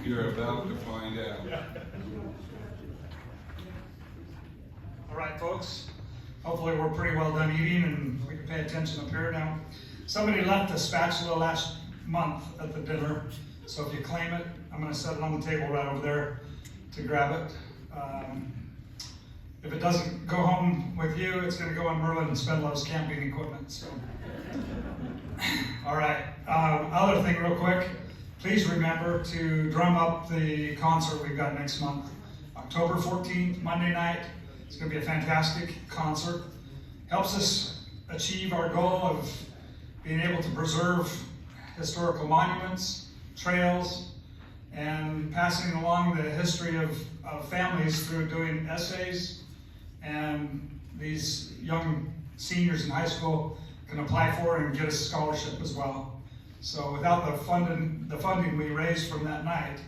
You're about to find out. All right, folks. Hopefully we're pretty well done eating and we can pay attention up here now. Somebody left a spatula last month at the dinner, so if you claim it, I'm going to set it on the table right over there to grab it. If it doesn't go home with you, it's going to go on Merlin and Spendlow's camping equipment. So, all right. Other thing, real quick. Please remember to drum up the concert we've got next month, October 14th, Monday night. It's going to be a fantastic concert. Helps us achieve our goal of being able to preserve historical monuments, trails, and passing along the history of families through doing essays. And these young seniors in high school can apply for and get a scholarship as well. So without the funding we raised from that night,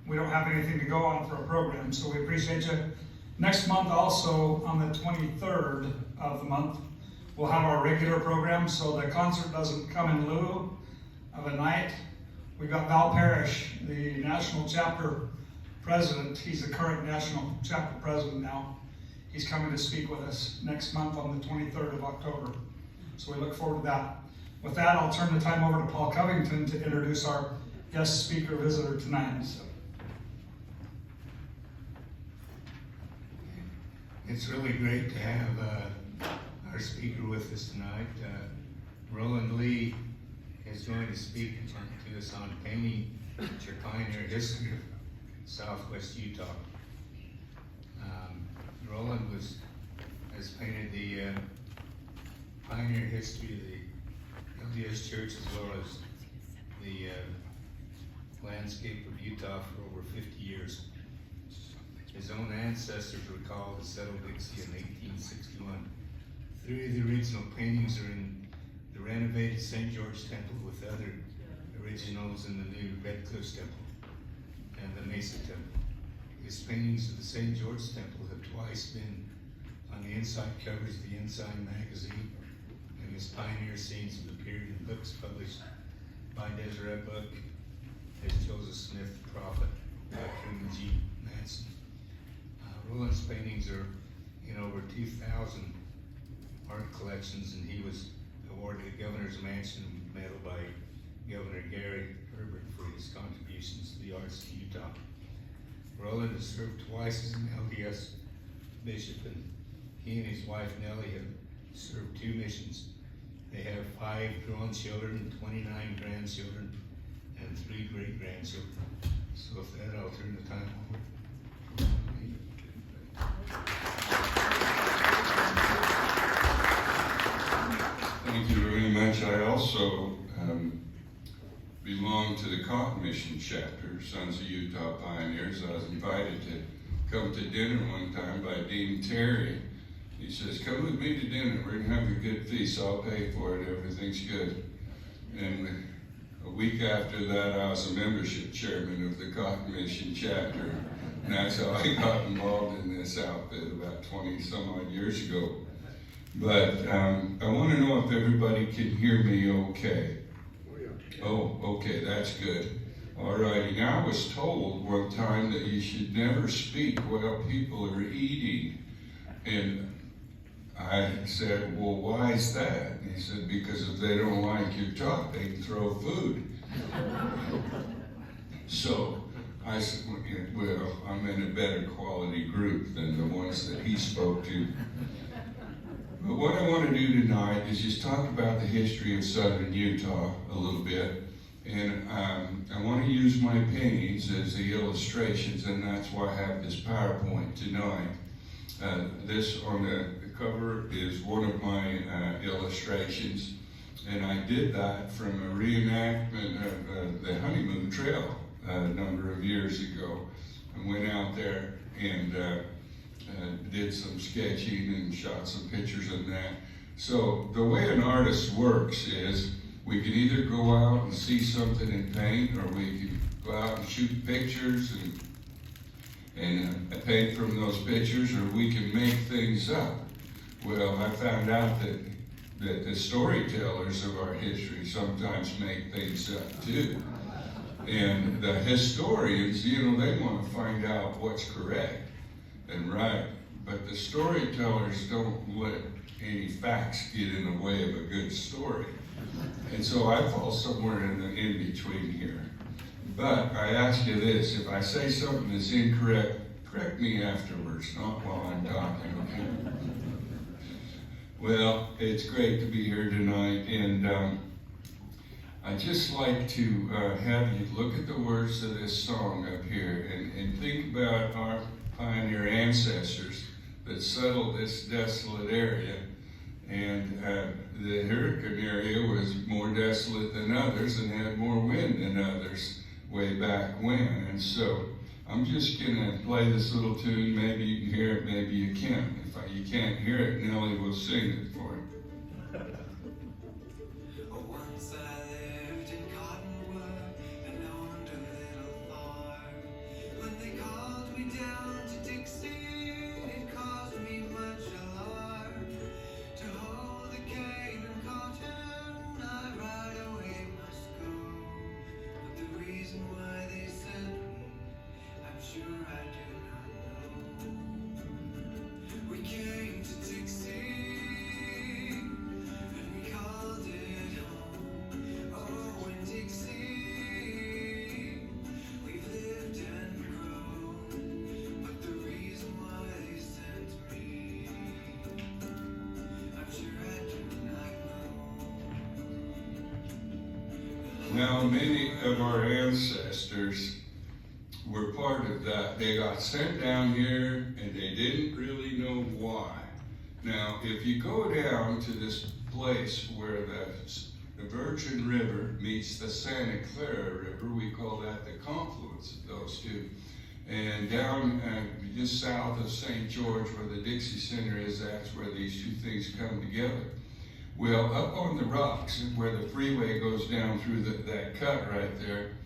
we don't have anything to go on for a program. So we appreciate you. Next month also, on the 23rd of the month, we'll have our regular program, so the concert doesn't come in lieu of a night. We've got Val Parrish, the national chapter president. He's the current national chapter president now. He's coming to speak with us next month on the 23rd of October. So we look forward to that. With that, I'll turn the time over to Paul Covington to introduce our guest speaker visitor tonight. So. It's really great to have our speaker with us tonight. Roland Lee is going to speak to us on painting the pioneer history of Southwest Utah. Roland has painted the pioneer history of the LDS Church as well as the landscape of Utah for over 50 years. His own ancestors were called to settle Dixie in 1861. 3 of the original paintings are in the renovated St. George Temple, with other originals in the new Red Cliffs Temple and the Mesa Temple. His paintings of the St. George Temple have twice been on the inside covers of the Ensign magazine, and his pioneer scenes have appeared in books published by Deseret Book as Joseph Smith, the Prophet, by Truman G. Manson. Roland's paintings are in over 2,000 art collections, and he was awarded a Governor's Mansion Medal by Governor Gary Herbert for his contributions to the arts of Utah. Roland has served twice as an LDS bishop, and he and his wife Nellie have served 2 missions. They have 5 grown children, 29 grandchildren, and 3 great-grandchildren. So with that, I'll turn the time over. Thank you very much. I also belong to the Cotton Mission chapter, Sons of Utah Pioneers. I was invited to come to dinner one time by Dean Terry. He says, "Come with me to dinner. We're going to have a good feast. I'll pay for it. Everything's good." And a week after that, I was a membership chairman of the Cotton Mission chapter. And that's how I got involved in this outfit about 20 some odd years ago. But I want to know if everybody can hear me okay. Oh, okay, that's good. All righty. Now I was told one time that you should never speak while people are eating. And I said, "Well, why is that?" And he said, "Because if they don't like your talk, they can throw food." So I said, "Well, I'm in a better quality group than the ones that he spoke to." But what I want to do tonight is just talk about the history of southern Utah a little bit. And I want to use my paintings as the illustrations, and that's why I have this PowerPoint tonight. This on the cover is one of my illustrations, and I did that from a reenactment of the Honeymoon Trail a number of years ago. I went out there and did some sketching and shot some pictures of that. So the way an artist works is we can either go out and see something and paint, or we can go out and shoot pictures and paint from those pictures, or we can make things up. Well, I found out that the storytellers of our history sometimes make things up too. And the historians, you know, they want to find out what's correct and right. But the storytellers don't let any facts get in the way of a good story. And so I fall somewhere in between here. But I ask you this, if I say something that's incorrect, correct me afterwards, not while I'm talking, okay? Well, it's great to be here tonight, and I'd just like to have you look at the words of this song up here and think about our pioneer ancestors that settled this desolate area. And the Hurricane area was more desolate than others and had more wind than others way back when. And so I'm just going to play this little tune. Maybe you can hear it, maybe you can't. If you can't hear it, Nellie will sing it for you. Once I lived in Cottonwood and owned a little farm. When they called me down to Dixie, it caused me much alarm. To hoe the cane and cotton, I right away must go. But the reason why they sent me, I'm sure I do not know. We came to Dixie, and we called it home. Oh, in Dixie, we've lived and grown. But the reason why they sent me, I'm sure I do not know. Now, many of our ancestors were part of that. They got sent down here and they didn't really know why. Now, if you go down to this place where the Virgin River meets the Santa Clara River, we call that the confluence of those two. And down just south of St. George, where the Dixie Center is, that's where these two things come together. Well, up on the rocks, where the freeway goes down through that cut right there,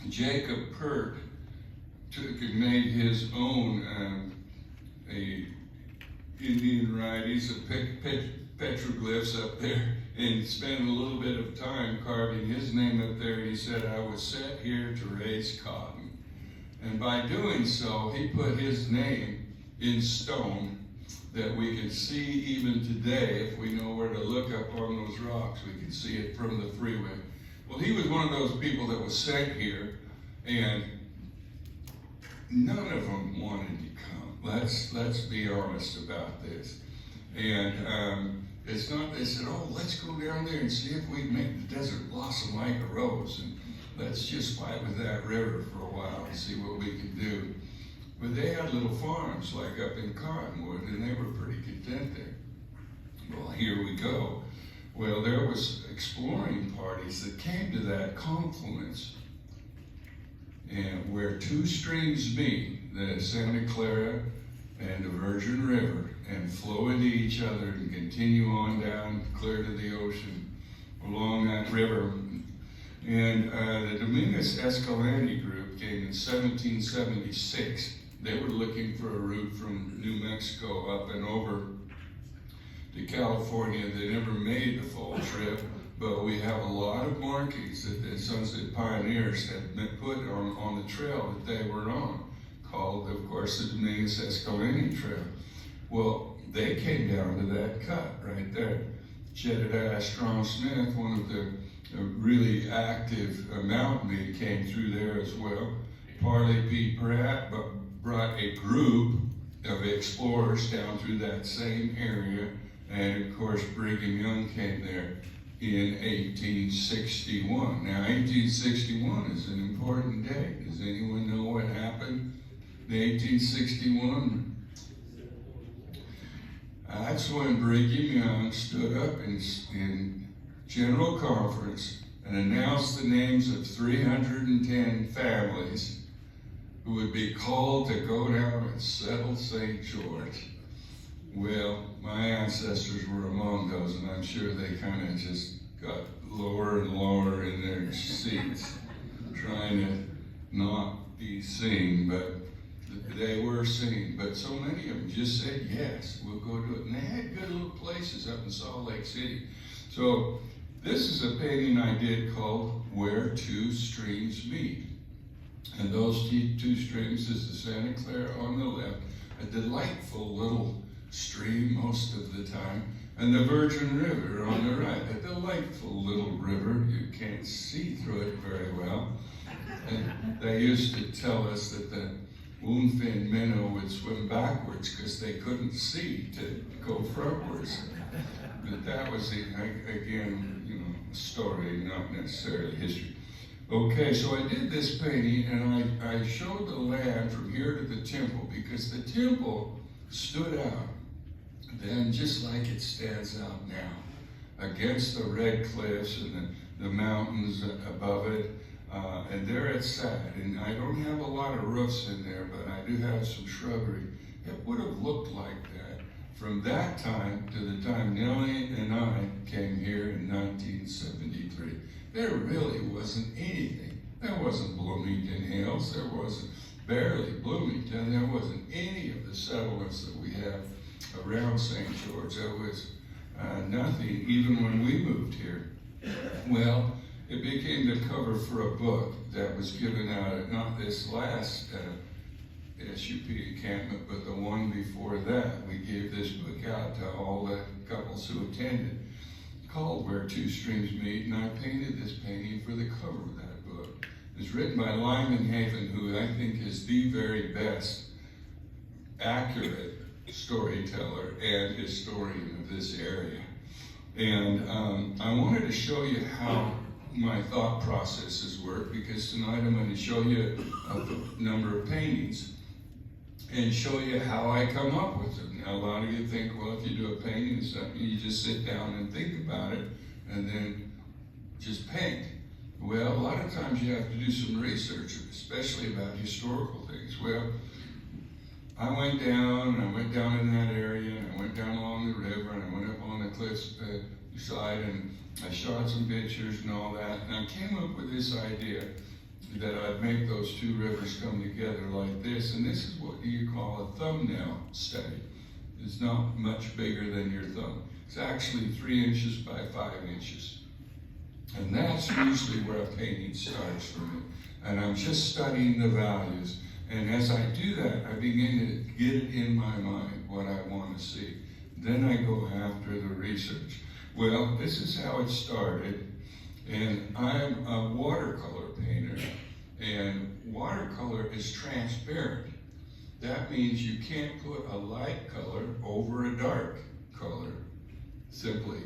Jacob Pert took and made his own Indian writings of petroglyphs up there, and spent a little bit of time carving his name up there. He said, "I was set here to raise cotton." And by doing so, he put his name in stone that we can see even today. If we know where to look up on those rocks, we can see it from the freeway. Well, he was one of those people that was sent here, and none of them wanted to come. Let's be honest about this. And it's not, they said, "Oh, let's go down there and see if we can make the desert blossom like a rose, and let's just fight with that river for a while and see what we can do." But they had little farms like up in Cottonwood, and they were pretty content there. Well, here we go. Well, there was exploring parties that came to that confluence, and where two streams meet, the Santa Clara and the Virgin River, and flow into each other and continue on down clear to the ocean along that river. And the Dominguez Escalante group came in 1776. They were looking for a route from New Mexico up and over to California. They never made the full trip, but we have a lot of markings that the Sunset Pioneers had been put on the trail that they were on, called, of course, the Dominguez Escalante Trail. Well, they came down to that cut right there. Jedediah Strong Smith, one of the really active mountaineer, came through there as well. Parley P. Pratt brought a group of explorers down through that same area, and of course Brigham Young came there in 1861. Now 1861 is an important date. Does anyone know what happened in 1861? That's when Brigham Young stood up in General Conference and announced the names of 310 families who would be called to go down and settle St. George. Well, my ancestors were among those, and I'm sure they kind of just got lower and lower in their seats, trying to not be seen, but they were seen. But so many of them just said, "Yes, we'll go do it." And they had good little places up in Salt Lake City. So This is a painting I did called Where Two Streams Meet. And those two streams is the Santa Clara on the left, a delightful little stream most of the time, and the Virgin River on the right, a delightful little river. You can't see through it very well. And they used to tell us that the wound-fin minnow would swim backwards because they couldn't see to go frontwards. But that was, again, a story, not necessarily history. Okay, so I did this painting, and I showed the land from here to the temple, because the temple stood out then just like it stands out now, against the red cliffs and the mountains above it. And there it sat, and I don't have a lot of roofs in there, but I do have some shrubbery. It would have looked like that from that time to the time Nellie and I came here in 1973. There really wasn't anything. There wasn't Bloomington Hills, there wasn't barely Bloomington, there wasn't any of the settlements that we have around St. George. There was nothing, even when we moved here. Well, it became the cover for a book that was given out at not this last SUP encampment, but the one before that. We gave this book out to all the couples who attended, called Where Two Streams Meet, and I painted this painting for the cover of that book. It's written by Lyman Haven, who I think is the very best accurate storyteller and historian of this area. And I wanted to show you how my thought processes work, because tonight I'm going to show you a number of paintings and show you how I come up with them. Now, a lot of you think, well, if you do a painting, you just sit down and think about it and then just paint. Well, a lot of times you have to do some research, especially about historical things. Well, I went down in that area, and I went down along the river, and I went up on the cliffs side, and I shot some pictures and all that, and I came up with this idea that I'd make those two rivers come together like this, and this is what you call a thumbnail study. It's not much bigger than your thumb. It's actually 3 inches by 5 inches. And that's usually where a painting starts for me. And I'm just studying the values. And as I do that, I begin to get it in my mind, what I want to see. Then I go after the research. Well, this is how it started. And I'm a watercolor painter. And watercolor is transparent. That means you can't put a light color over a dark color. Simply,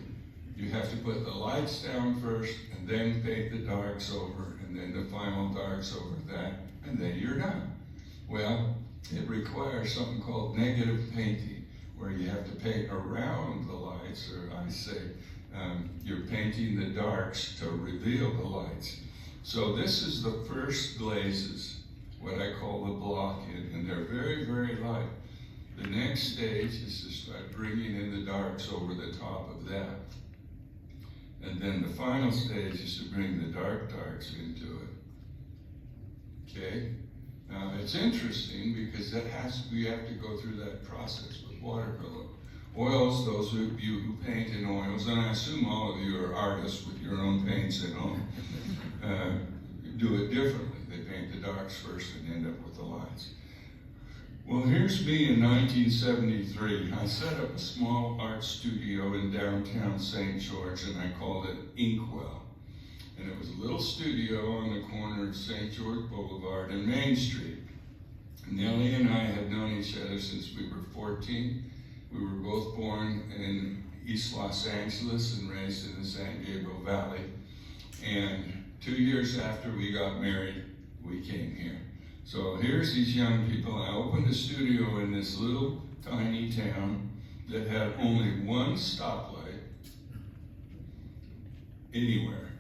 you have to put the lights down first, and then paint the darks over, and then the final darks over that, and then you're done. Well, it requires something called negative painting, where you have to paint around the lights, or I say, you're painting the darks to reveal the lights. So this is the first glazes, what I call the block-in, and they're very, very light. The next stage is to start bringing in the darks over the top of that. And then the final stage is to bring the darks into it. Okay? Now, it's interesting because we have to go through that process with watercolor. Oils, those of you who paint in oils, and I assume all of you are artists with your own paints at home, do it differently. They paint the darks first and end up with the lights. Well, here's me in 1973. I set up a small art studio in downtown St. George, and I called it Inkwell. And it was a little studio on the corner of St. George Boulevard and Main Street. Nellie and I had known each other since we were 14. We were both born in East Los Angeles and raised in the San Gabriel Valley. And 2 years after we got married, we came here. So here's these young people. I opened a studio in this little tiny town that had only one stoplight anywhere.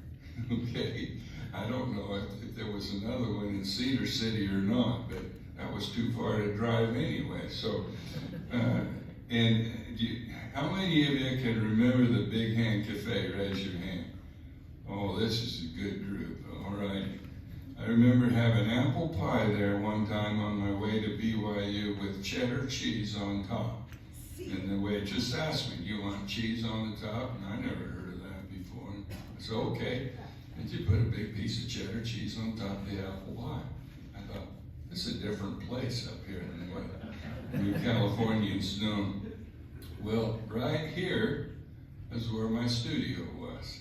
Okay, I don't know if there was another one in Cedar City or not, but that was too far to drive anyway. So, how many of you can remember the Big Hand Cafe? Raise your hand. Oh, this is a good group. All right. I remember having apple pie there one time on my way to BYU with cheddar cheese on top. And the waitress asked me, "Do you want cheese on the top?" And I never heard of that before. said, okay. And you put a big piece of cheddar cheese on top of the apple pie. I thought, this is a different place up here than what you Californians know. Well, right here is where my studio was.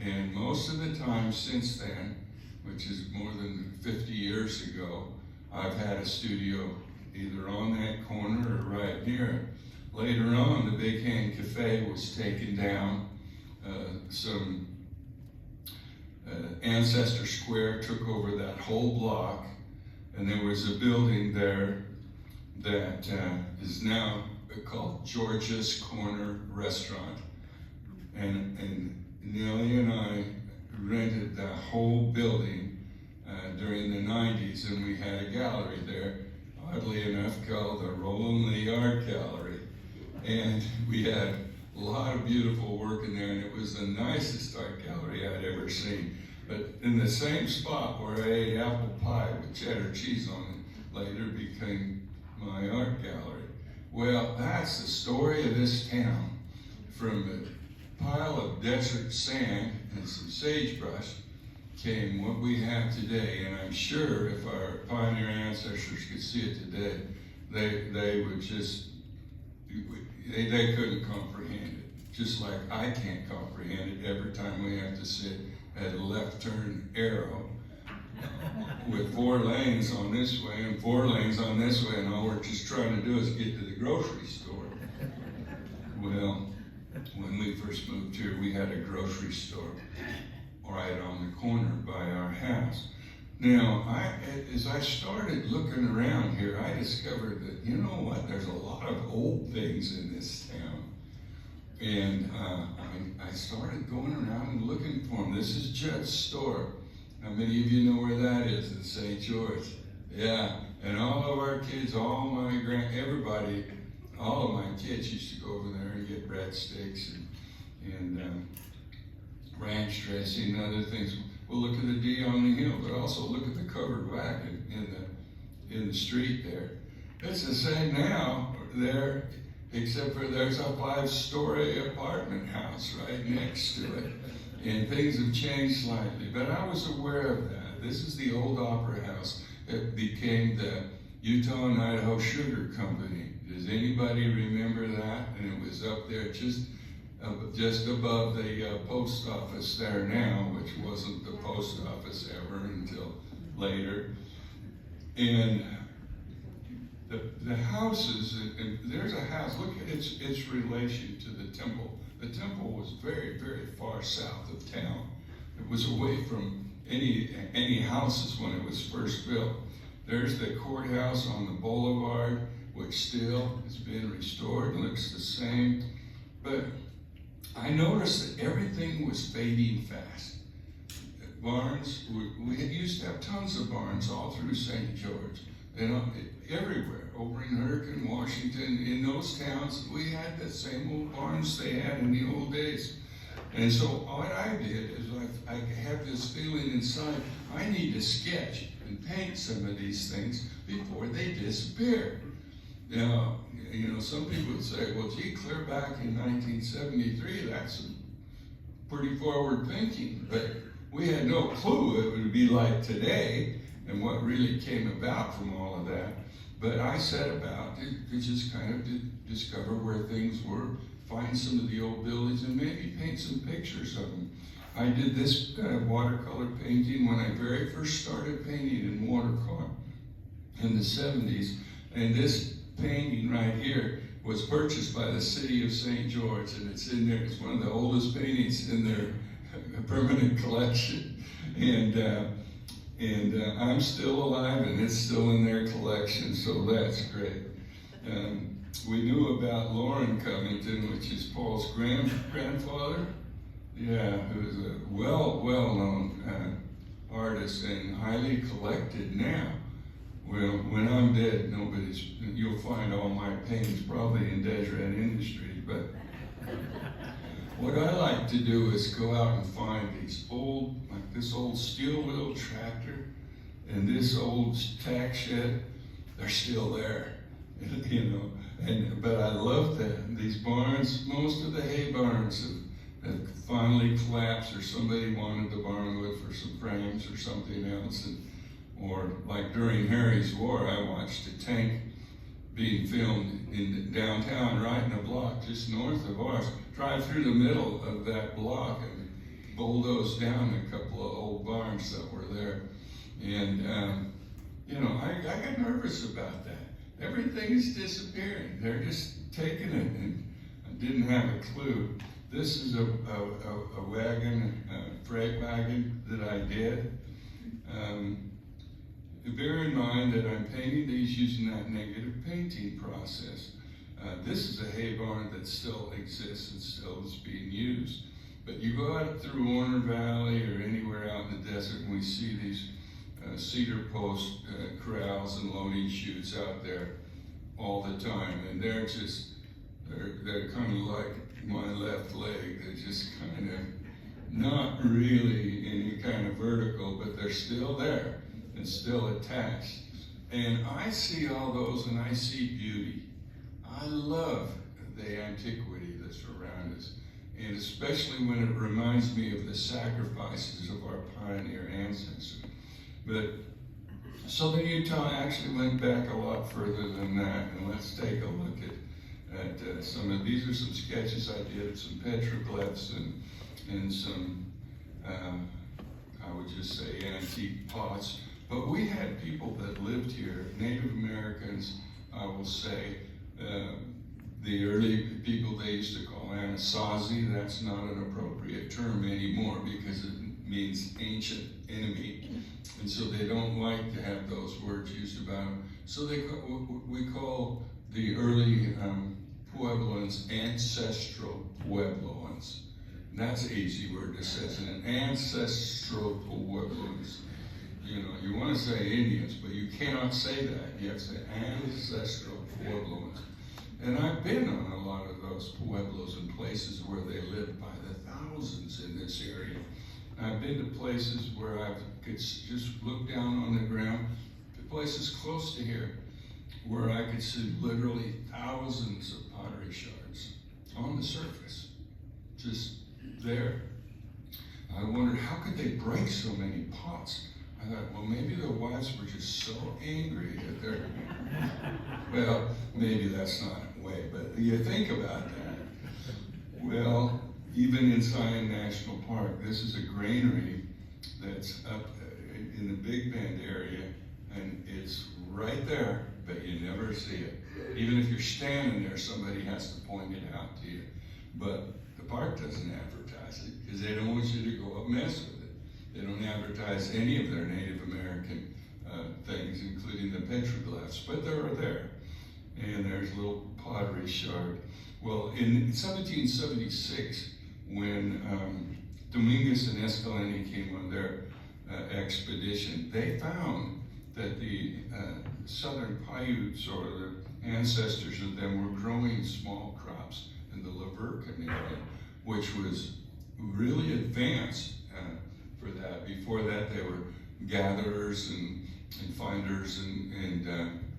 And most of the time since then, which is more than 50 years ago, I've had a studio either on that corner or right near it. Later on, the Big Hand Cafe was taken down. Some Ancestor Square took over that whole block, and there was a building there that is now called Georgia's Corner Restaurant. And Nellie and I rented the whole building during the 90s, and we had a gallery there, oddly enough called the Roland Lee Art Gallery. And we had a lot of beautiful work in there, and it was the nicest art gallery I'd ever seen. But in the same spot where I ate apple pie with cheddar cheese on it later became my art gallery. Well, that's the story of this town. From a pile of desert sand and some sagebrush came what we have today. And I'm sure if our pioneer ancestors could see it today, they would just, they couldn't comprehend it. Just like I can't comprehend it every time we have to sit at a left turn arrow with 4 lanes on this way and 4 lanes on this way, and all we're just trying to do is get to the grocery store. Well, when we first moved here, we had a grocery store right on the corner by our house. Now, as I started looking around here, I discovered that, you know what, there's a lot of old things in this town. And I started going around and looking for them. This is Judd's store. How many of you know where that is in St. George? Yeah, and all of our kids, everybody, all of my kids used to go over there and get breadsticks and ranch dressing and other things. We'll look at the D on the hill, but also look at the covered wagon in the street there. It's the same now there, except for there's a 5-story apartment house right next to it. And things have changed slightly, but I was aware of that. This is the old Opera House. It became the Utah and Idaho Sugar Company. Does anybody remember that? And it was up there just above the post office there now, which wasn't the post office ever until later. And the houses, and there's a house, look at its relation to the temple. The temple was very, very far south of town. It was away from any houses when it was first built. There's the courthouse on the boulevard, which still has been restored, looks the same. But I noticed that everything was fading fast. Barns, we used to have tons of barns all through St. George, and everywhere, over in Hurricane, Washington, in those towns, we had the same old barns they had in the old days. And so what I did is I have this feeling inside, I need to sketch and paint some of these things before they disappear. Now, you know, some people would say, well, gee, clear back in 1973, that's pretty forward thinking. But we had no clue it would be like today and what really came about from all of that. But I set about to just kind of discover where things were, find some of the old buildings, and maybe paint some pictures of them. I did this watercolor painting when I very first started painting in watercolor in the 70s. And this painting right here was purchased by the city of St. George, and it's in there. It's one of the oldest paintings in their permanent collection. And I'm still alive, and it's still in their collection, so that's great. We knew about Loren Covington, which is Paul's grandfather. Yeah, who is a well-known artist and highly collected now. Well, when I'm dead, you'll find all my paintings probably in Deseret Industries, but what I like to do is go out and find these old, like this old steel wheel tractor and this old tack shed. They're still there, you know. But I love these barns. Most of the hay barns that finally collapsed, or somebody wanted to borrow it for some frames or something else. Or like during Harry's War, I watched a tank being filmed in downtown, right in a block just north of ours, drive through the middle of that block and bulldoze down a couple of old barns that were there. And, you know, I got nervous about that. Everything is disappearing. They're just taking it, and I didn't have a clue. This is a wagon, a freight wagon that I did. Bear in mind that I'm painting these using that negative painting process. This is a hay barn that still exists and still is being used. But you go out through Warner Valley or anywhere out in the desert, and we see these cedar post corrals and loading chutes out there all the time, and they're kind of like my left leg. They're just kind of not really any kind of vertical, but they're still there and still attached. And I see all those and I see beauty. I love the antiquity that's around us, and especially when it reminds me of the sacrifices of our pioneer ancestors. But Southern Utah actually went back a lot further than that, and let's take a look at some of these. Are some sketches I did, some petroglyphs and some, I would just say, antique pots. But we had people that lived here, Native Americans, I will say. The early people they used to call Anasazi. That's not an appropriate term anymore because it means ancient enemy. And so they don't like to have those words used about them. So we call the early Puebloans ancestral Puebloans. And that's an easy word to say, isn't it? Ancestral Puebloans. You know, you want to say Indians, but you cannot say that. You have to say ancestral Puebloans. And I've been on a lot of those pueblos and places where they lived by the thousands in this area. I've been to places where I could just look down on the ground, to places close to here, where I could see literally thousands of pottery shards on the surface, just there. I wondered, how could they break so many pots? I thought, well, maybe the wives were just so angry that they're, well, maybe that's not a way, but you think about that. Well, even in Zion National Park, this is a granary that's up in the Big Bend area, and it's right there, but you never see it. Even if you're standing there, somebody has to point it out to you. But the park doesn't advertise it, because they don't want you to go up and mess with it. They don't advertise any of their Native American things, including the petroglyphs, but they're there. And there's a little pottery shard. Well, in 1776, when Dominguez and Escalante came on their expedition, they found that the southern Paiutes, or the ancestors of them, were growing small crops in the Lavercan area, which was really advanced for that. Before that, they were gatherers and finders and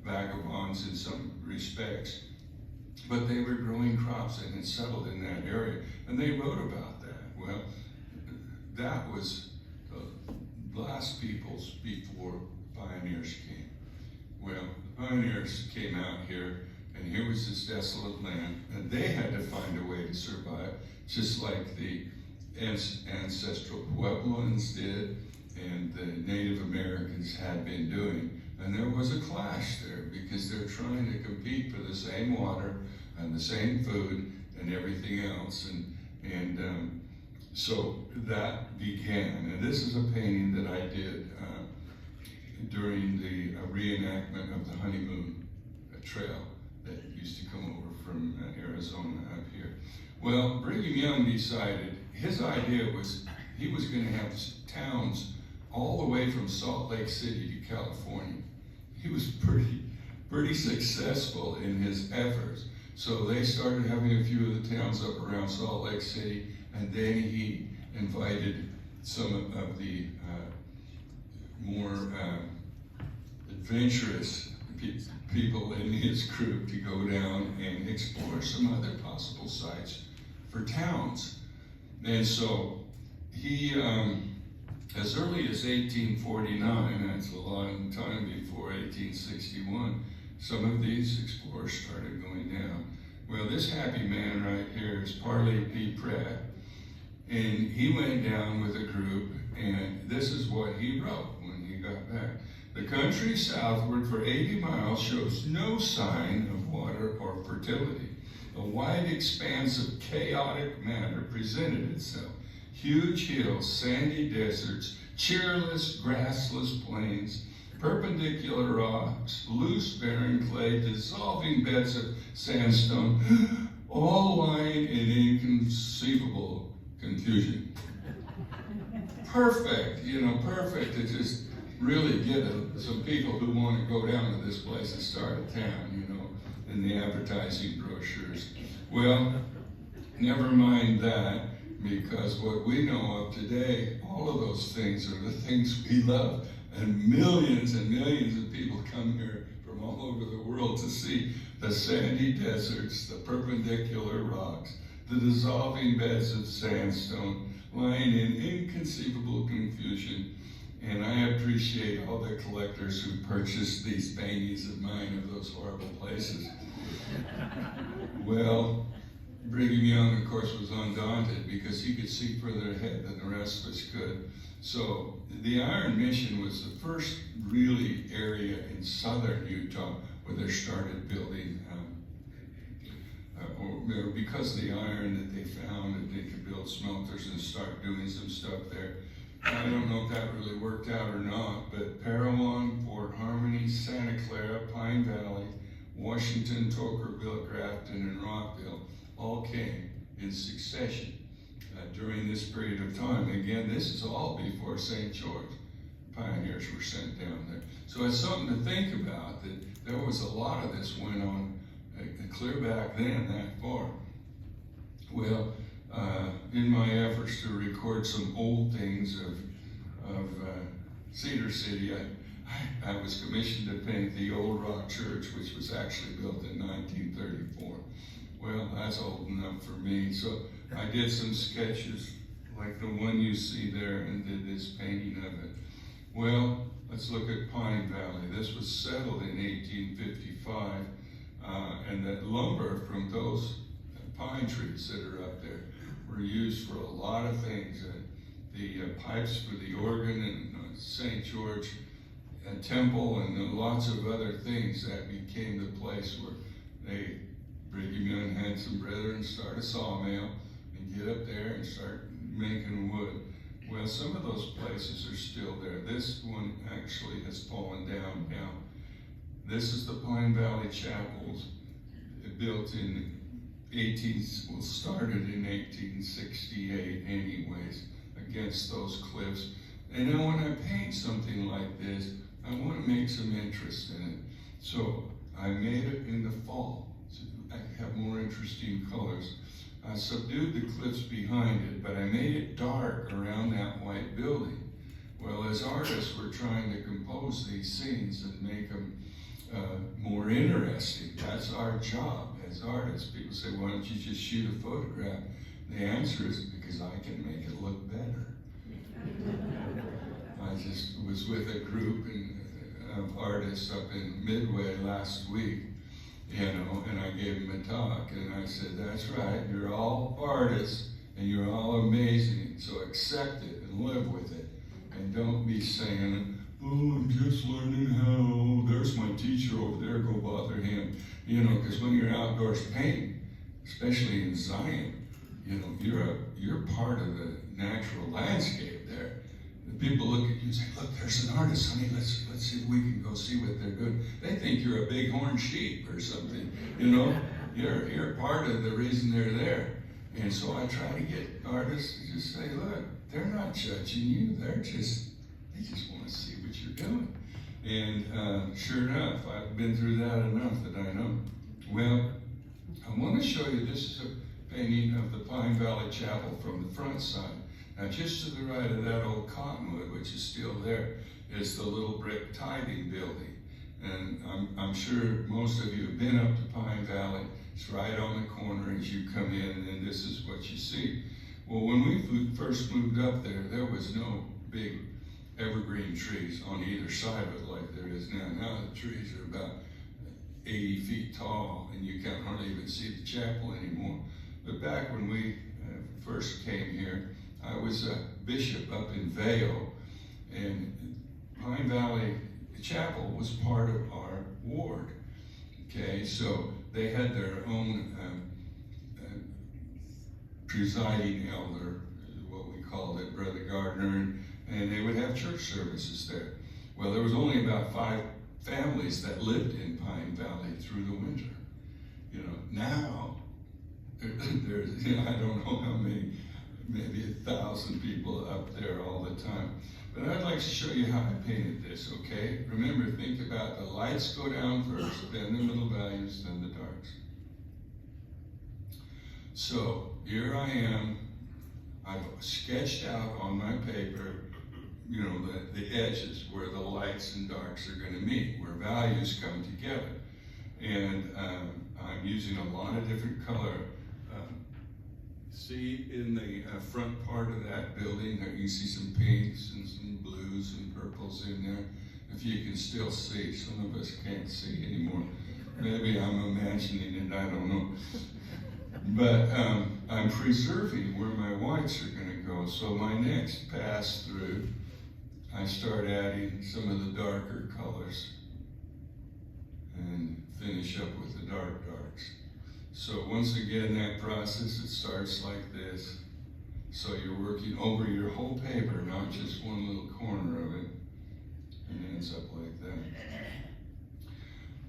vagabonds in some respects. But they were growing crops and had settled in that area. And they wrote about that. Well, that was the last peoples before pioneers came. Well, the pioneers came out here, and here was this desolate land, and they had to find a way to survive, just like the ancestral Puebloans did and the Native Americans had been doing. And there was a clash there because they're trying to compete for the same water and the same food and everything else. And so that began. And this is a painting that I did during the reenactment of the honeymoon trail that used to come over from Arizona up here. Well, Brigham Young decided, his idea was he was going to have towns all the way from Salt Lake City to California. He was pretty successful in his efforts. So they started having a few of the towns up around Salt Lake City, and then he invited some of the more adventurous people in his group to go down and explore some other possible sites for towns. And so he, as early as 1849, that's a long time before 1861, some of these explorers started going down. Well, this happy man right here is Parley P. Pratt, and he went down with a group, and this is what he wrote when he got back. The country southward for 80 miles shows no sign of water or fertility. A wide expanse of chaotic matter presented itself. Huge hills, sandy deserts, cheerless, grassless plains, perpendicular rocks, loose barren clay, dissolving beds of sandstone, all lying in inconceivable confusion. Perfect, perfect to just really get some people who want to go down to this place and start a town, in the advertising brochures. Well, never mind that, because what we know of today, all of those things are the things we love. And millions of people come here from all over the world to see the sandy deserts, the perpendicular rocks, the dissolving beds of sandstone, lying in inconceivable confusion. And I appreciate all the collectors who purchased these paintings of mine of those horrible places. Well, Brigham Young, of course, was undaunted because he could see further ahead than the rest of us could. So the Iron Mission was the first really area in southern Utah where they started building, because of the iron that they found, that they could build smelters and start doing some stuff there. I don't know if that really worked out or not, but Parowan, Fort Harmony, Santa Clara, Pine Valley, Washington, Tokerville, Grafton, and Rockville all came in succession during this period of time. Again, this is all before St. George. Pioneers were sent down there. So it's something to think about, that there was a lot of this went on clear back then, that far. Well, in my efforts to record some old things of Cedar City, I was commissioned to paint the Old Rock Church, which was actually built in 1934. Well, that's old enough for me. So I did some sketches like the one you see there and did this painting of it. Well, let's look at Pine Valley. This was settled in 1855, and that lumber from those pine trees that are up there were used for a lot of things. The pipes for the organ and St. George Temple and lots of other things, that became the place where Brigham Young had some brethren start a sawmill and get up there and start making wood. Well, some of those places are still there. This one actually has fallen down now. This is the Pine Valley Chapels, built in started in 1868 anyways, against those cliffs. And now when I paint something like this, I want to make some interest in it. So I made it in the fall, so I have more interesting colors. I subdued the cliffs behind it, but I made it dark around that white building. Well, as artists, we're trying to compose these scenes and make them more interesting. That's our job as artists. People say, why don't you just shoot a photograph? The answer is because I can make it look better. I just was with a group of artists up in Midway last week, and I gave them a talk, and I said, that's right, you're all artists, and you're all amazing, so accept it and live with it, and don't be saying, oh, I'm just learning how, there's my teacher over there, go bother him, because when you're outdoors painting, especially in Zion, you're part of the natural landscape there. The people look at you and say, look, there's an artist, honey, let's see if we can go see what they're doing. They think you're a bighorn sheep or something, You're part of the reason they're there. And so I try to get artists to just say, look, they're not judging you, they just want to see what you're doing. And sure enough, I've been through that enough that I know. Well, I want to show you, this is a painting of the Pine Valley Chapel from the front side. Now, just to the right of that old cottonwood, which is still there, is the little brick tithing building. And I'm sure most of you have been up to Pine Valley. It's right on the corner as you come in, and this is what you see. Well, when we first moved up there was no big evergreen trees on either side of it like there is now. Now the trees are about 80 feet tall, and you can't hardly even see the chapel anymore. But back when we first came here, I was a bishop up in Vail, and Pine Valley Chapel was part of our ward. Okay, so they had their own presiding elder, what we called it, Brother Gardner, and they would have church services there. Well, there was only about 5 families that lived in Pine Valley through the winter. You know, now there's, you know, I don't know how many, maybe 1,000 people up there all the time. But I'd like to show you how I painted this, okay? Remember, think about the lights go down first, then the middle values, then the darks. So here I am. I've sketched out on my paper, you know, the edges where the lights and darks are going to meet, where values come together. And I'm using a lot of different color. See in the front part of that building that you see some pinks and some blues and purples in there. If you can still see, some of us can't see anymore. Maybe I'm imagining it, I don't know. But I'm preserving where my whites are going to go. So my next pass through, I start adding some of the darker colors and finish up with the dark darks. So once again, that process, it starts like this. So you're working over your whole paper, not just one little corner of it, and it ends up like that.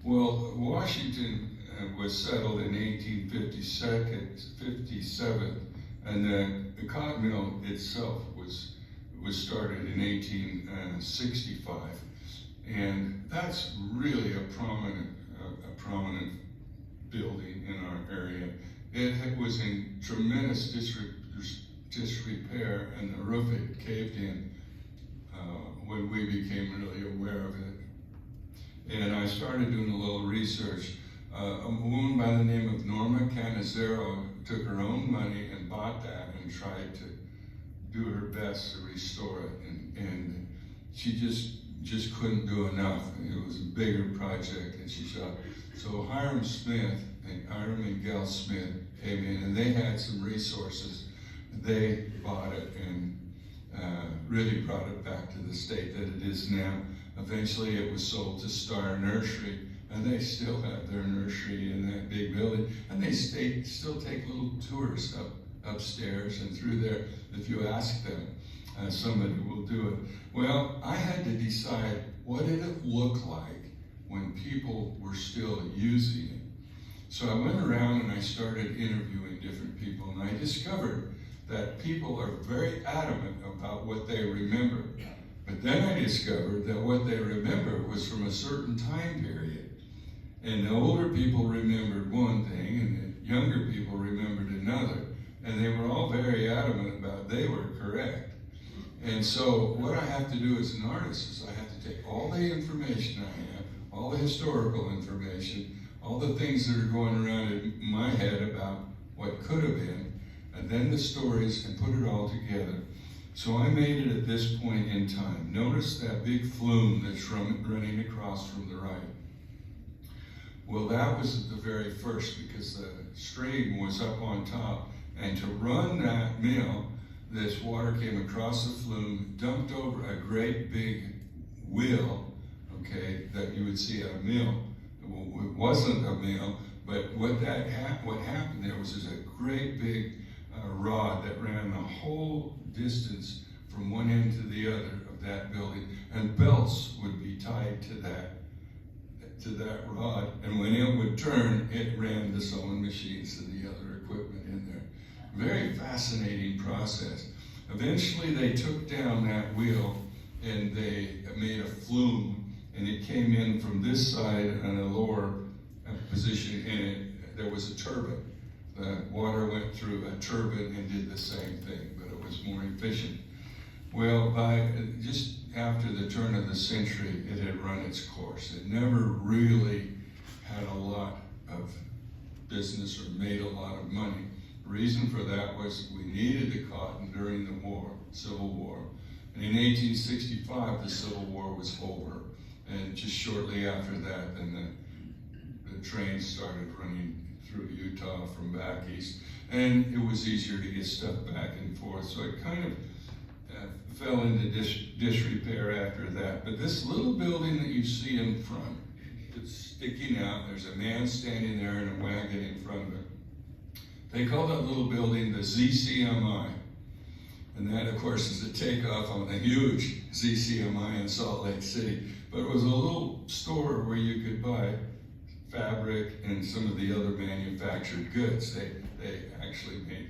Well, Washington was settled in 1857, and the cotton mill itself was started in 1865, and that's really a prominent building in our area. It was in tremendous disrepair, and the roof had caved in when we became really aware of it. And I started doing a little research. A woman by the name of Norma Canizero took her own money and bought that and tried to do her best to restore it, and she just couldn't do enough. It was a bigger project, and she shot. So Hiram and Gail Smith came in, and they had some resources. They bought it and really brought it back to the state that it is now. Eventually it was sold to Star Nursery, and they still have their nursery in that big building, and they still take little tours upstairs and through there. If you ask them, somebody will do it. Well, I had to decide, what did it look like when people were still using it? So I went around and I started interviewing different people, and I discovered that people are very adamant about what they remember. But then I discovered that what they remember was from a certain time period. And the older people remembered one thing, and the younger people remembered another. And they were all very adamant about they were correct. And so what I have to do as an artist is I have to take all the information I have, all the historical information, all the things that are going around in my head about what could have been, and then the stories, and put it all together. So I made it at this point in time. Notice that big flume that's running across from the right. Well, that was at the very first, because the stream was up on top, and to run that mill, this water came across the flume, dumped over a great big wheel, okay, that you would see at a mill. Well, it wasn't a mill, but what happened there was a great big rod that ran the whole distance from one end to the other of that building, and belts would be tied to that rod, and when it would turn, it ran the sewing machines and the other equipment in there. Very fascinating process. Eventually they took down that wheel and they made a flume, and it came in from this side on a lower position, and there was a turbine. The water went through a turbine and did the same thing, but it was more efficient. Well, by just after the turn of the century, it had run its course. It never really had a lot of business or made a lot of money. The reason for that was we needed the cotton during the war, Civil War. And in 1865, the Civil War was over. And just shortly after that, then the trains started running through Utah from back east. And it was easier to get stuff back and forth. So it kind of fell into disrepair after that. But this little building that you see in front, it's sticking out. There's a man standing there in a wagon in front of it. They call that little building the ZCMI. And that, of course, is a takeoff on the huge ZCMI in Salt Lake City. But it was a little store where you could buy fabric and some of the other manufactured goods. They actually made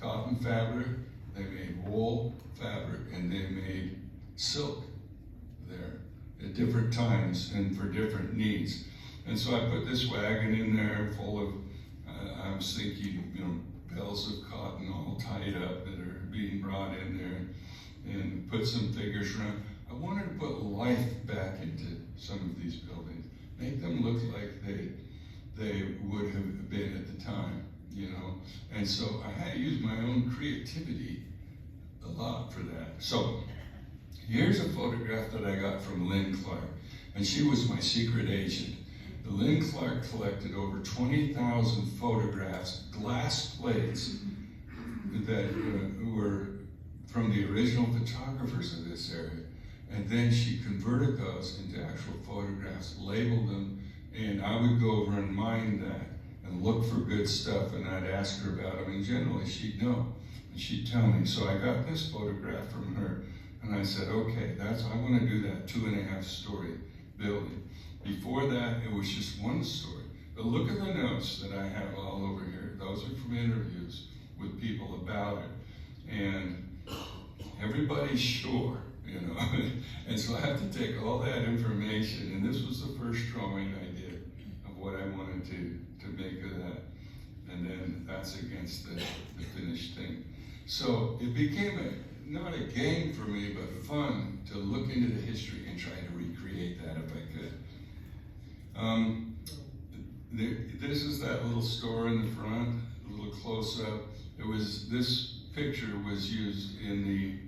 cotton fabric, they made wool fabric, and they made silk there at different times and for different needs. And so I put this wagon in there full of, I was thinking, bales of cotton all tied up that are being brought in there, and put some figures around. I wanted to put life back into some of these buildings, make them look like they would have been at the time, And so I had to use my own creativity a lot for that. So here's a photograph that I got from Lynn Clark, and she was my secret agent. Lynn Clark collected over 20,000 photographs, glass plates, that were from the original photographers of this area. And then she converted those into actual photographs, labeled them, and I would go over and mine that and look for good stuff, and I'd ask her about them, and generally she'd know, and she'd tell me. So I got this photograph from her, and I said, okay, I want to do that 2.5-story building. Before that, it was just one story. But look at the notes that I have all over here. Those are from interviews with people about it. And everybody's sure, And so I have to take all that information, and this was the first drawing I did of what I wanted to make of that. And then that's against the finished thing. So it became not a game for me, but fun to look into the history and try to recreate that if I could. This is that little store in the front, a little close-up. This picture was used in the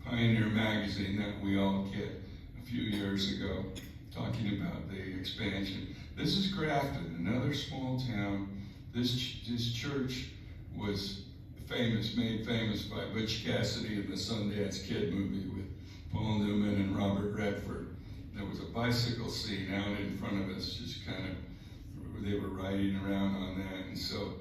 Pioneer magazine that we all get a few years ago, talking about the expansion. This is Grafton, another small town. This church was made famous by Butch Cassidy in the Sundance Kid movie with Paul Newman and Robert Redford. There was a bicycle scene out in front of us, just kind of, they were riding around on that, and so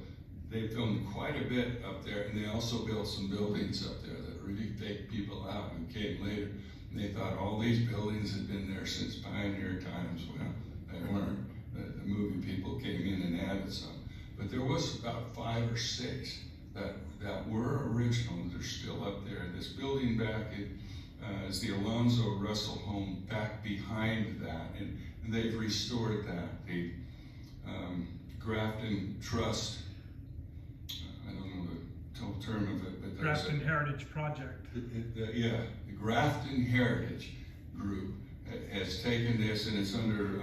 they filmed quite a bit up there, and they also built some buildings up there that really faked people out who came later. And they thought all these buildings had been there since pioneer times. Well, they weren't. The movie people came in and added some. But there was about 5 or 6 that were original. They're still up there. This building back is the Alonzo Russell home back behind that, and they've restored that. The Grafton Trust, I don't know the total term of it, but there's Grafton Heritage Project. The Grafton Heritage Group has taken this, and it's under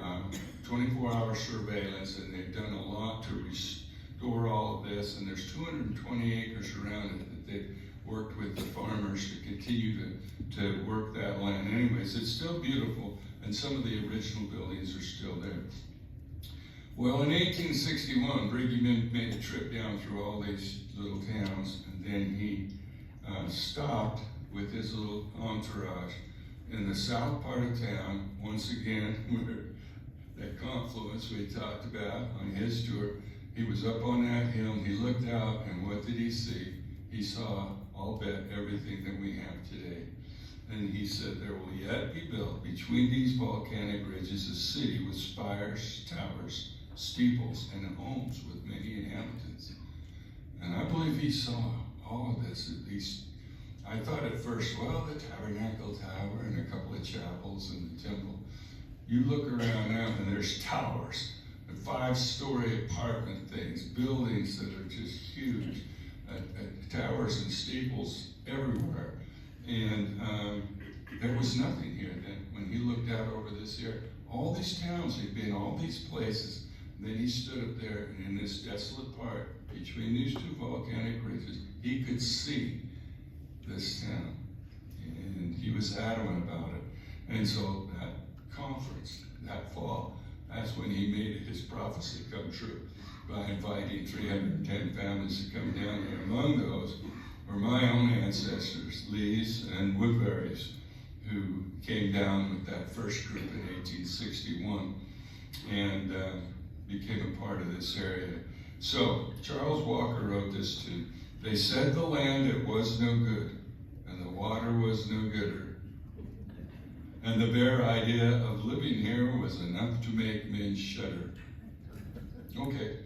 24-hour surveillance, and they've done a lot to restore all of this, and there's 220 acres around it that they've worked with the farmers to continue to work that land. Anyways, it's still beautiful, and some of the original buildings are still there. Well, in 1861, Brigham made a trip down through all these little towns, and then he stopped with his little entourage in the south part of town, once again, where that confluence we talked about on his tour. He was up on that hill, and he looked out, and what did he see? He saw, I'll bet, everything that we have today. And he said, there will yet be built between these volcanic ridges a city with spires, towers, steeples, and homes with many inhabitants. And I believe he saw all of this, at least. I thought at first, well, the Tabernacle Tower and a couple of chapels and the temple. You look around now and there's towers, and 5-story apartment things, buildings that are just huge, towers and steeples everywhere. And there was nothing here then. When he looked out over this area, all these towns had been, all these places, Then he stood up there, and in this desolate part between these two volcanic ridges, he could see this town. And he was adamant about it. And so that conference, that fall, that's when he made his prophecy come true by inviting 310 families to come down there. Among those were my own ancestors, Lees and Woodbury's, who came down with that first group in 1861 and became a part of this area. So Charles Walker wrote this too. They said the land it was no good, and the water was no gooder. And the bare idea of living here was enough to make men shudder. Okay.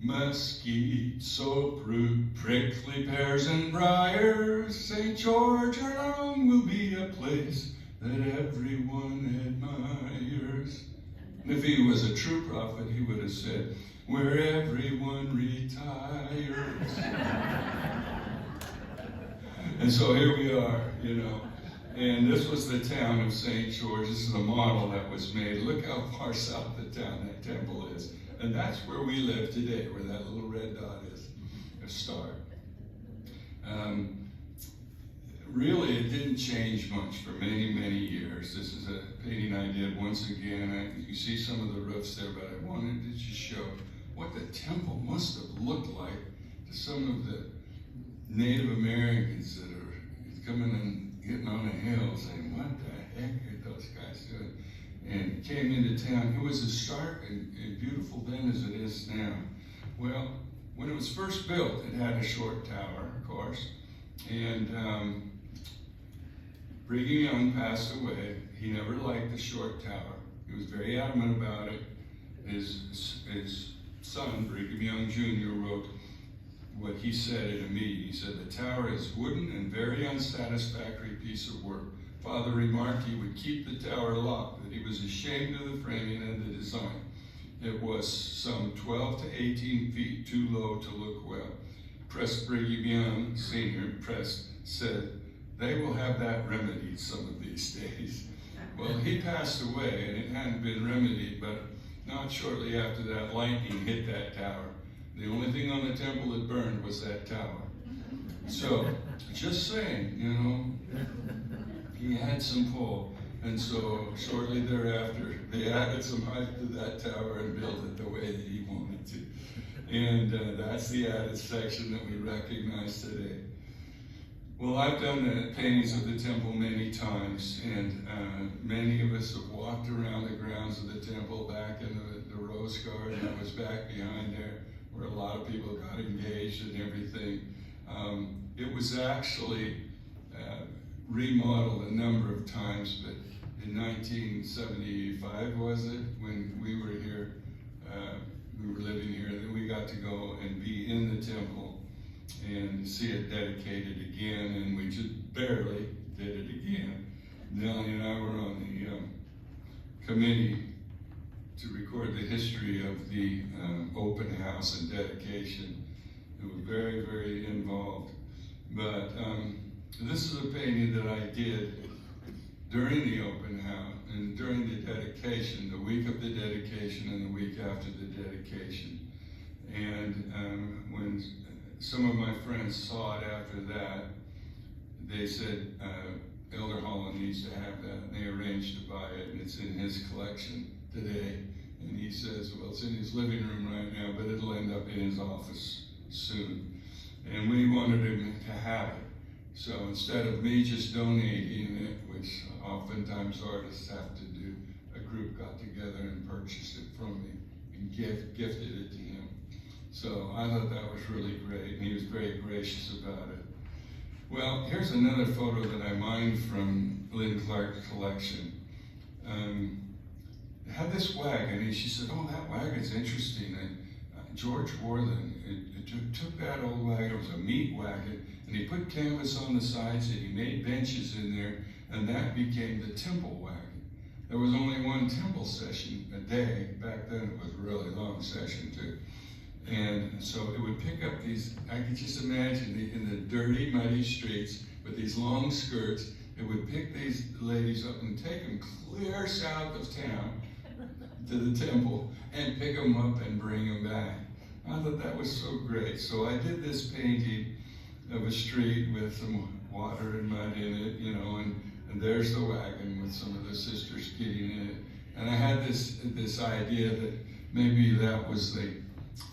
Mesquite, soap-root, prickly pears and briars, St. George alone will be a place that everyone admires. And if he was a true prophet, he would have said, where everyone retires. And so here we are, you know. And this was the town of St. George. This is the model that was made. Look how far south the town that temple is. And that's where we live today, where that little red dot is, a star. Really, it didn't change much for many, many years. This is a painting I did once again. You see some of the roofs there, but I wanted to just show what the temple must have looked like to some of the Native Americans that are coming and getting on a hill saying, what the heck are those guys doing? And came into town. It was as stark and beautiful then as it is now. Well, when it was first built, it had a short tower, of course, and Brigham Young passed away. He never liked the short tower. He was very adamant about it. His son, Brigham Young Jr., wrote what he said at a meeting. He said, the tower is wooden and very unsatisfactory piece of work. Father remarked he would keep the tower locked, that he was ashamed of the framing and the design. It was some 12 to 18 feet too low to look well. Press Brigham Young Sr. Press said, they will have that remedied some of these days. Well, he passed away and it hadn't been remedied, but not shortly after that, lightning hit that tower. The only thing on the temple that burned was that tower. So, just saying, you know, he had some pull. And so, shortly thereafter, they added some height to that tower and built it the way that he wanted to. And that's the added section that we recognize today. Well, I've done the paintings of the temple many times, and many of us have walked around the grounds of the temple back in the Rose Garden that was back behind there, where a lot of people got engaged and everything. It was actually remodeled a number of times, but in 1975, was it, when we were here, we were living here, that we got to go and be in the temple and see it dedicated again, and we just barely did it again. Nellie and I were on the committee to record the history of the open house and dedication. It was very, very involved. But this is a painting that I did during the open house and during the dedication, the week of the dedication and the week after the dedication. And when some of my friends saw it after that, they said, Elder Holland needs to have that. And they arranged to buy it, and it's in his collection today. And he says, well, it's in his living room right now, but it'll end up in his office soon. And we wanted him to have it. So instead of me just donating it, which oftentimes artists have to do, a group got together and purchased it from me and gifted it to him. So I thought that was really great, and he was very gracious about it. Well, here's another photo that I mined from Lynn Clark's collection. It had this wagon, and she said, oh, that wagon's interesting. And George Worthen, it took that old wagon, it was a meat wagon, and he put canvas on the sides, and he made benches in there, and that became the temple wagon. There was only one temple session a day. Back then it was a really long session too. And so it would pick up these, I could just imagine in the dirty, muddy streets with these long skirts, it would pick these ladies up and take them clear south of town, to the temple and pick them up and bring them back. I thought that was so great. So I did this painting of a street with some water and mud in it, you know, and there's the wagon with some of the sisters getting in it. And I had this idea that maybe that was the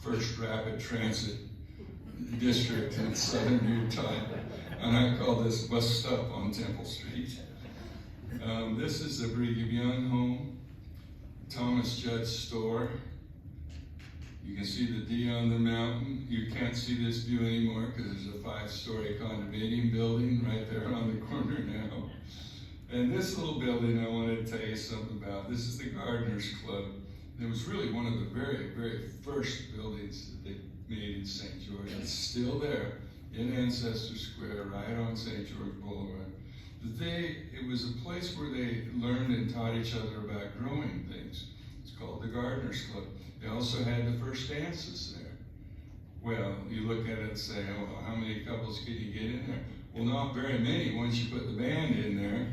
first rapid transit district in southern Utah. And I call this Bus Stop on Temple Street. This is the Brigham Young home, Thomas Judd's store. You can see the D on the mountain. You can't see this view anymore because there's a 5-story condominium building right there on the corner now. And this little building I wanted to tell you something about. This is the Gardeners Club. It was really one of the very, very first buildings that they made in St. George. It's still there in Ancestor Square, right on St. George Boulevard. It was a place where they learned and taught each other about growing things. It's called the Gardeners Club. They also had the first dances there. Well, you look at it and say, oh, well, how many couples could you get in there? Well, not very many once you put the band in there.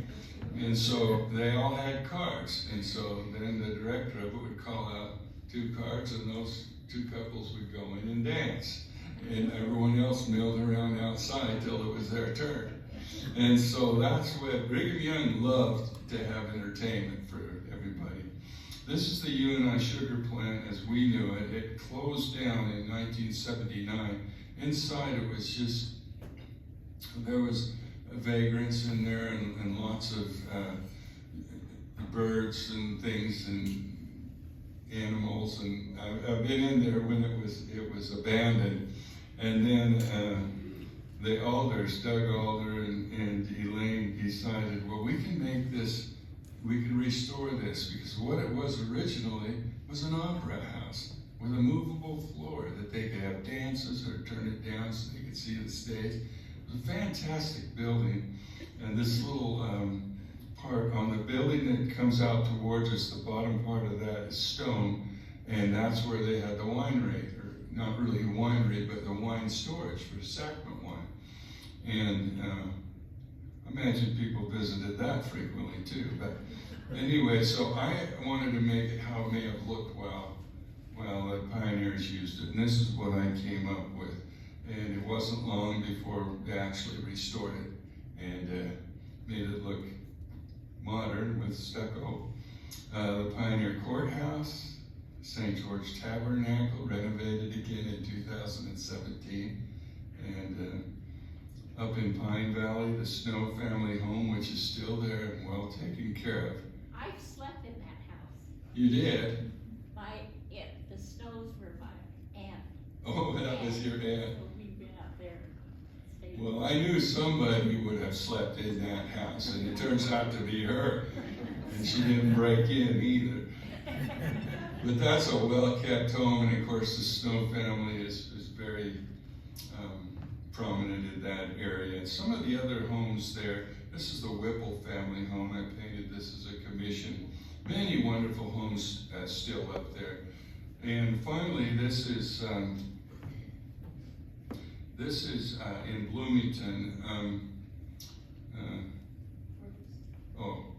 And so they all had cards. And so then the director of it would call out 2 cards, and those 2 couples would go in and dance. And everyone else milled around outside till it was their turn. And so that's what Brigham Young loved, to have entertainment for everybody. This is the UNI sugar plant as we knew it. It closed down in 1979. Inside it was just, there was vagrants in there and lots of birds and things and animals. And I've been in there when it was abandoned. And then the alders, Doug Alder and Elaine, decided, well, we can make this, we can restore this, because what it was originally was an opera house with a movable floor that they could have dances or turn it down so they could see the stage. It was a fantastic building. And this little part on the building that comes out towards us, the bottom part of that is stone, and that's where they had the winery, or not really a winery, but the wine storage for sacrament wine. And I imagine people visited that frequently too. But anyway, so I wanted to make it how it may have looked while the pioneers used it. And this is what I came up with. And it wasn't long before they actually restored it and made it look modern with stucco. The Pioneer Courthouse, St. George Tabernacle, renovated again in 2017. And up in Pine Valley, the Snow family home, which is still there and well taken care of. I slept in that house. You did? The Snows were my aunt. Oh, that was your aunt. So we've been out there. Stayed. Well, I knew somebody would have slept in that house, and it turns out to be her. And she didn't break in either. But that's a well-kept home, and of course the Snow family is very prominent in that area. And some of the other homes there, this is the Whipple family home. I painted this as a commission. Many wonderful homes still up there. And finally, this is in Bloomington.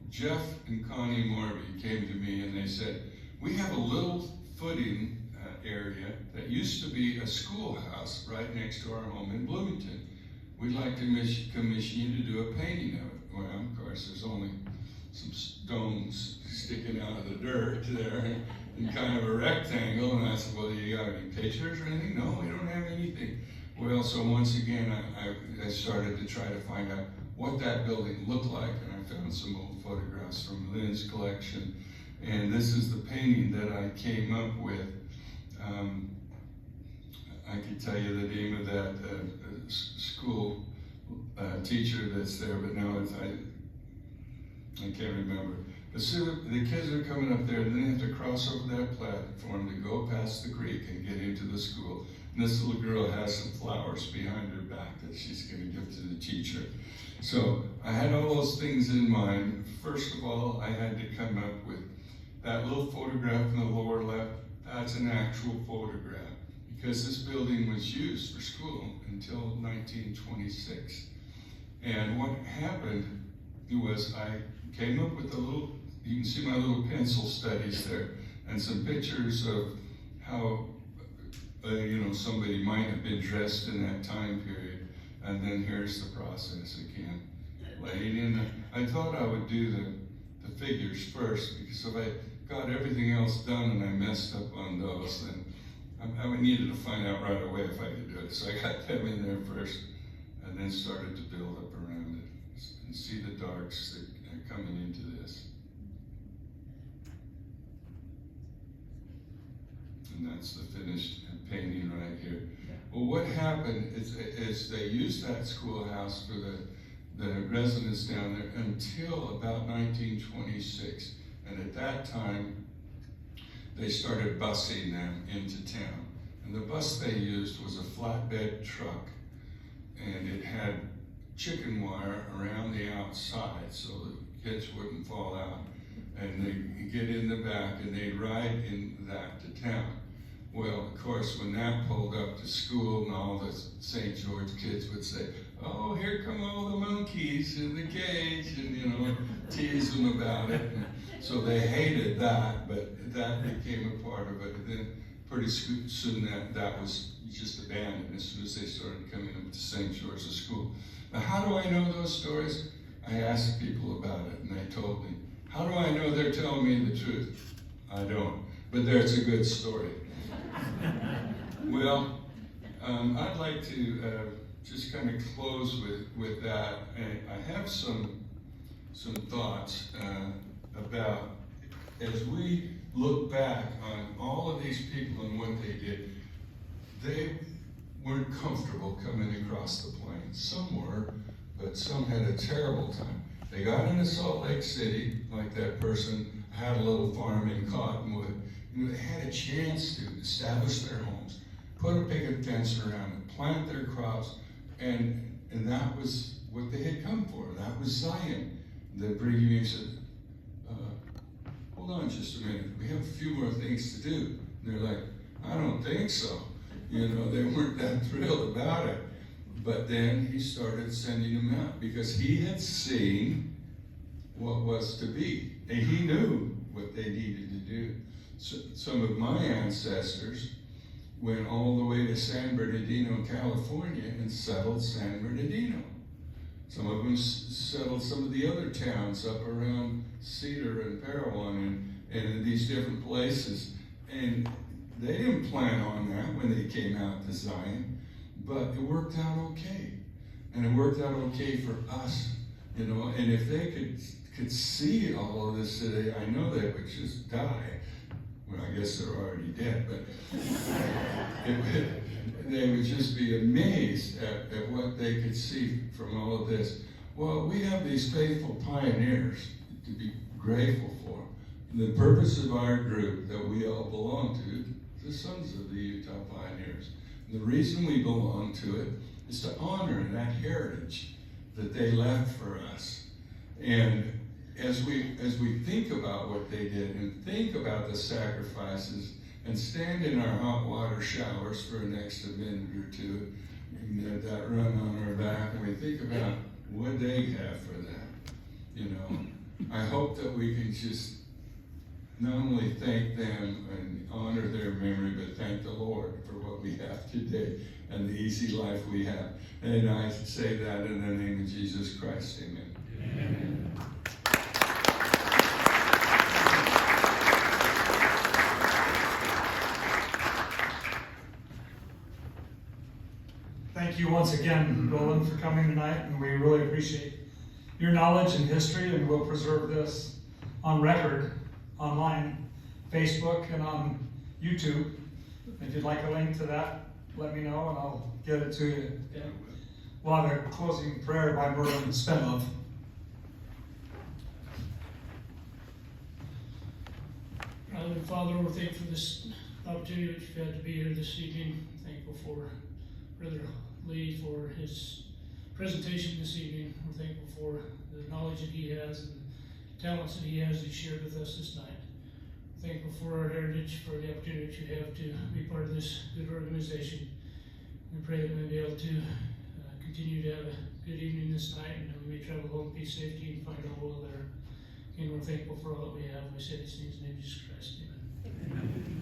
Jeff and Connie Morby came to me and they said, we have a little footing area that used to be a schoolhouse right next to our home in Bloomington. We'd like to commission you to do a painting of it. Well, of course, there's only some stones sticking out of the dirt there in kind of a rectangle. And I said, well, you got any pictures or anything? No, we don't have anything. Well, so once again, I started to try to find out what that building looked like, and I found some old photographs from Lynn's collection. And this is the painting that I came up with. I could tell you the name of that school teacher that's there, but now I can't remember. But see, the kids are coming up there, and then they have to cross over that platform to go past the creek and get into the school. And this little girl has some flowers behind her back that she's going to give to the teacher. So I had all those things in mind. First of all, I had to come up with that little photograph in the lower left. That's an actual photograph, because this building was used for school until 1926. And what happened was I came up with a little, you can see my little pencil studies there. and some pictures of how somebody might have been dressed in that time period. And then here's the process again. Laying in I thought I would do the figures first, because if I got everything else done and I messed up on those, then I needed to find out right away if I could do it. So I got them in there first, and then started to build up around it and see the darks that are coming into this. And that's the finished painting right here. Well, what happened is they used that schoolhouse for the residents down there until about 1926. And at that time, they started busing them into town. And the bus they used was a flatbed truck. And it had chicken wire around the outside so the kids wouldn't fall out. And they'd get in the back and they'd ride in that to town. Well, of course, when that pulled up to school and all the St. George kids would say, "Oh, here come all the monkeys in the cage," and, tease them about it. And so they hated that, but that became a part of it. And then pretty soon that was just abandoned as soon as they started coming up to St. George's School. Now, how do I know those stories? I asked people about it, and they told me. How do I know they're telling me the truth? I don't, but there's a good story. Well, I'd like to just kind of close with that. And I have some thoughts about, as we look back on all of these people and what they did, they weren't comfortable coming across the plains. Some were, but some had a terrible time. They got into Salt Lake City, like that person had a little farm in Cottonwood. They had a chance to establish their homes, put a picket fence around it, plant their crops, and that was what they had come for. That was Zion. The brigadier said, "Hold on just a minute. We have a few more things to do." And they're like, "I don't think so." They weren't that thrilled about it. But then he started sending them out because he had seen what was to be, and he knew what they needed to do. So, some of my ancestors went all the way to San Bernardino, California, and settled San Bernardino. Some of them settled some of the other towns up around Cedar and Parowan and in these different places. And they didn't plan on that when they came out to Zion, but it worked out okay. And it worked out okay for us, and if they could see all of this today, I know they would just die. Well, I guess they're already dead, but they would just be amazed at what they could see from all of this. Well, we have these faithful pioneers to be grateful for. The purpose of our group that we all belong to, the Sons of the Utah Pioneers. The reason we belong to it is to honor that heritage that they left for us. And as we think about what they did and think about the sacrifices and stand in our hot water showers for an extra minute or two, and that run on our back, and we think about what they have for that, I hope that we can just not only thank them and honor their memory, but thank the Lord for what we have today and the easy life we have. And I say that in the name of Jesus Christ, amen. Amen. Thank you once again, Roland, for coming tonight, and we really appreciate your knowledge and history, and we'll preserve this on record, online, Facebook, and on YouTube. If you'd like a link to that, let me know, and I'll get it to you. We'll have a closing prayer by Roland Lee. Heavenly Father, we're thankful for this opportunity that you've had to be here this evening. Thankful for Brother Lee for his presentation this evening. We're thankful for the knowledge that he has and the talents that he has shared with us this night. We're thankful for our heritage, for the opportunity that you have to be part of this good organization. We pray that we'll be able to continue to have a good evening this night, and that we may travel home in peace, safety, and find our will there. And we're thankful for all that we have. We say these things in the name of Jesus Christ. Amen. And